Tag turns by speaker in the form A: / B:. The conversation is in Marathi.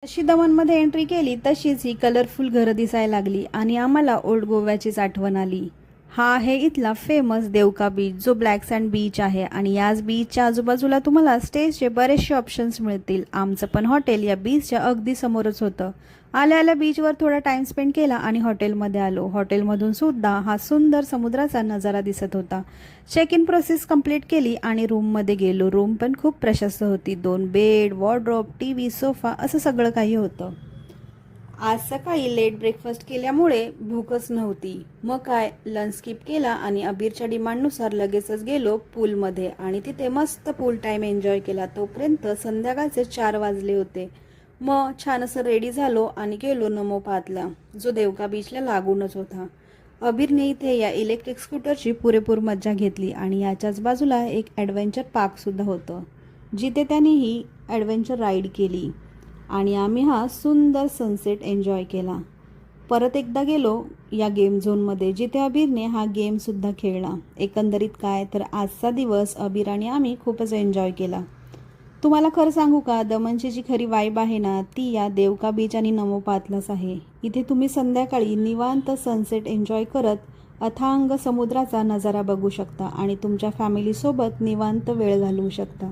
A: जशी दमनमध्ये एंट्री केली तशीच ही कलरफुल घरं दिसायला लागली आणि आम्हाला ओल्ड गोव्याचीच आठवण आली. हा आहे इथला फेमस देवका बीच, जो ब्लॅक सँड बीच आहे आणि याच बीचच्या आजूबाजूला तुम्हाला स्टेजचे बरेचसे ऑप्शन्स मिळतील. आमचं पण हॉटेल या बीचच्या अगदी समोरच होतं. आल्या आल्या बीचवर थोडा टाइम स्पेंड केला आणि हॉटेलमध्ये आलो. हॉटेलमधून सुद्धा हा सुंदर समुद्राचा नजारा दिसत होता. चेक इन प्रोसेस कंप्लीट केली आणि रूममध्ये गेलो. रूम पण खूप प्रशस्त होती. 2 बेड, वॉर्डरोब, टीव्ही, सोफा असं सगळं काही होतं. आज सकाळी लेट ब्रेकफास्ट केल्यामुळे भूकच नव्हती. मग काय, लंच स्किप केला आणि अबीरच्या डिमांडनुसार लगेचच गेलो पूलमध्ये आणि तिथे मस्त पूल टाईम एन्जॉय केला. तोपर्यंत संध्याकाळचे 4 वाजले होते. मग छान असं रेडी झालो आणि गेलो नमो पातला, जो देवका बीचला लागूनच होता. अबीरने इथे या इलेक्ट्रिक स्कूटरची पुरेपूर मज्जा घेतली आणि याच्याच बाजूला एक ॲडव्हेंचर पार्कसुद्धा होतं, जिथे त्याने ही ॲडव्हेंचर राईड केली आणि आम्ही हा सुंदर सनसेट एन्जॉय केला. परत एकदा गेलो या गेम झोनमध्ये, जिथे अबीरने हा गेमसुद्धा खेळला. एकंदरीत काय तर आजचा दिवस अबीर आणि आम्ही खूपच एन्जॉय केला. तुम्हाला खरं सांगू का, दमनची जी खरी वाईब आहे ना, ती या देवका बीच आणि नमो पातलाच आहे. इथे तुम्ही संध्याकाळी निवांत सनसेट एन्जॉय करत अथांग समुद्राचा नजारा बघू शकता आणि तुमच्या फॅमिलीसोबत निवांत वेळ घालवू शकता.